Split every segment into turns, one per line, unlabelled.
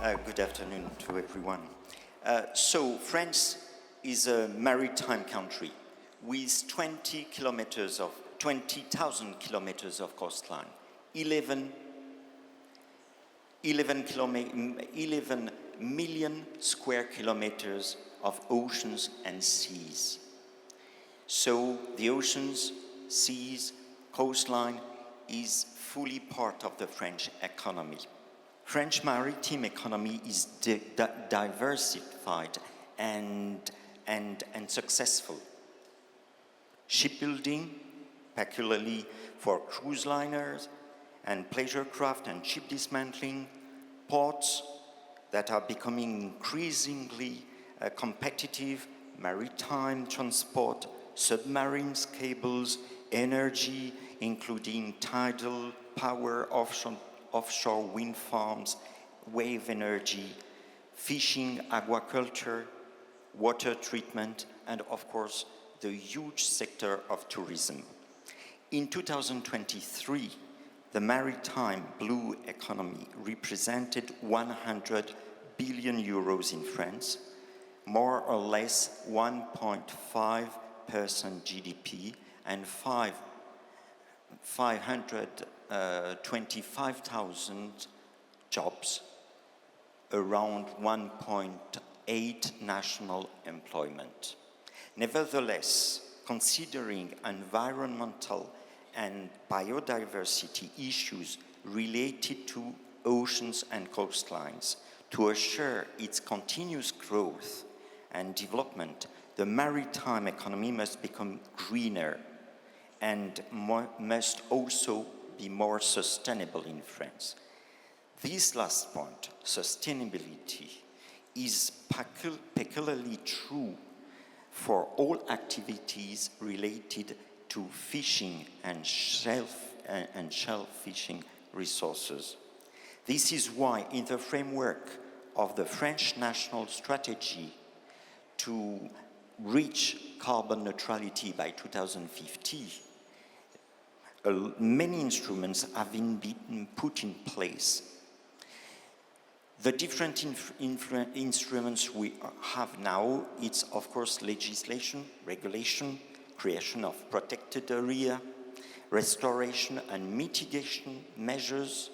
Good afternoon to everyone. So France is a maritime country with 20,000 kilometers of coastline, 11 million square kilometers of oceans and seas. So the oceans, seas, coastline is fully part of the French economy. French maritime economy is diversified and successful. Shipbuilding, particularly for cruise liners and pleasure craft and ship dismantling, ports that are becoming increasingly competitive, maritime transport, submarines, cables, energy, including tidal power, offshore wind farms, wave energy, fishing, aquaculture, water treatment, and of course, the huge sector of tourism. In 2023, the maritime blue economy represented 100 billion euros in France, more or less 1.5% GDP, and 525,000 jobs, around 1.8 national employment. Nevertheless, considering environmental and biodiversity issues related to oceans and coastlines, to assure its continuous growth and development, the maritime economy must become greener and must also be more sustainable in France. This last point, sustainability, is peculiarly true for all activities related to fishing and shell fishing resources. This is why, in the framework of the French national strategy to reach carbon neutrality by 2050, many instruments have been put in place. The different instruments we have now, it's of course legislation, regulation, creation of protected area, restoration and mitigation measures,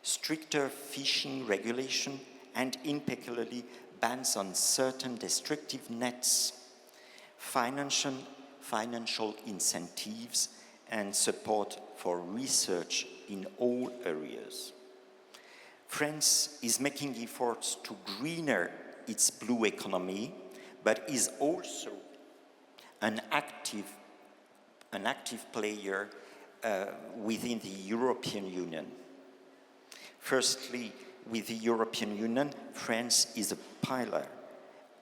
stricter fishing regulation, and in particularly bans on certain destructive nets, financial incentives, and support for research in all areas. France is making efforts to greener its blue economy, but is also an active player within the European Union. Firstly, with the European Union, France is a pillar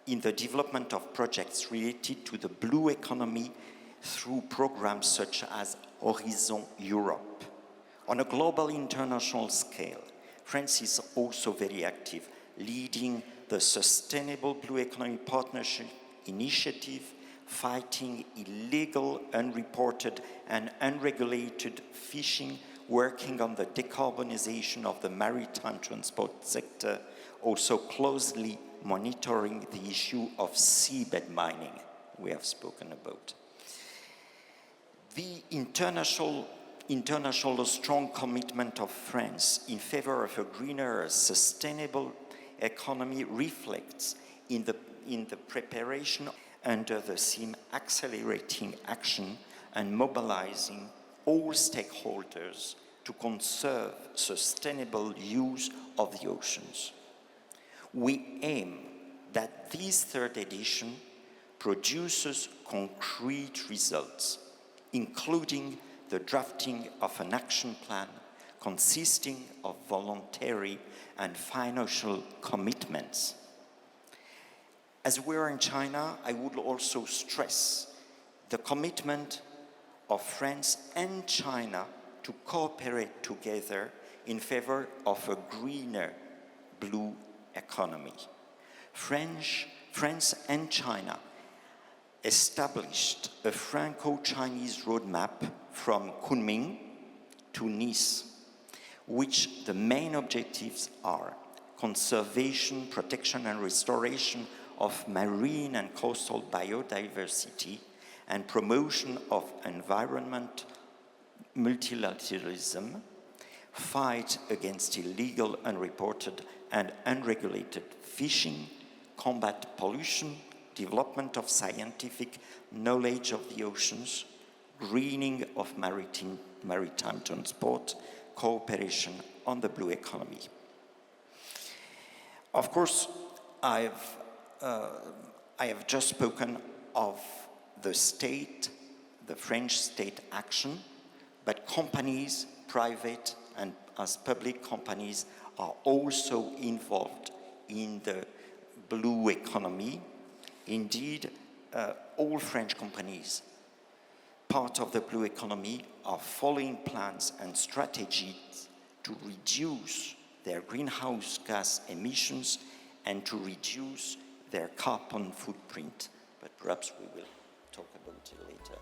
in the development of projects related to the blue economy through programs such as Horizon Europe. On a global international scale, France is also very active, leading the Sustainable Blue Economy Partnership Initiative, fighting illegal, unreported, and unregulated fishing, working on the decarbonization of the maritime transport sector, also closely monitoring the issue of seabed mining we have spoken about. The international strong commitment of France in favor of a greener, sustainable economy reflects in the preparation under the theme accelerating action and mobilizing all stakeholders to conserve sustainable use of the oceans. We aim that this third edition produces concrete results, including the drafting of an action plan consisting of voluntary and financial commitments. As we are in China, I would also stress the commitment of France and China to cooperate together in favor of a greener blue economy. France and China established a Franco-Chinese roadmap from Kunming to Nice, which the main objectives are conservation, protection and restoration of marine and coastal biodiversity, and promotion of environment, multilateralism, fight against illegal, unreported and unregulated fishing, combat pollution, development of scientific knowledge of the oceans, greening of maritime transport, cooperation on the blue economy. Of course, I have just spoken of the state, the French state action, but companies, private and as public companies, are also involved in the blue economy. Indeed, all French companies, part of the blue economy, are following plans and strategies to reduce their greenhouse gas emissions and to reduce their carbon footprint. But perhaps we will talk about it later.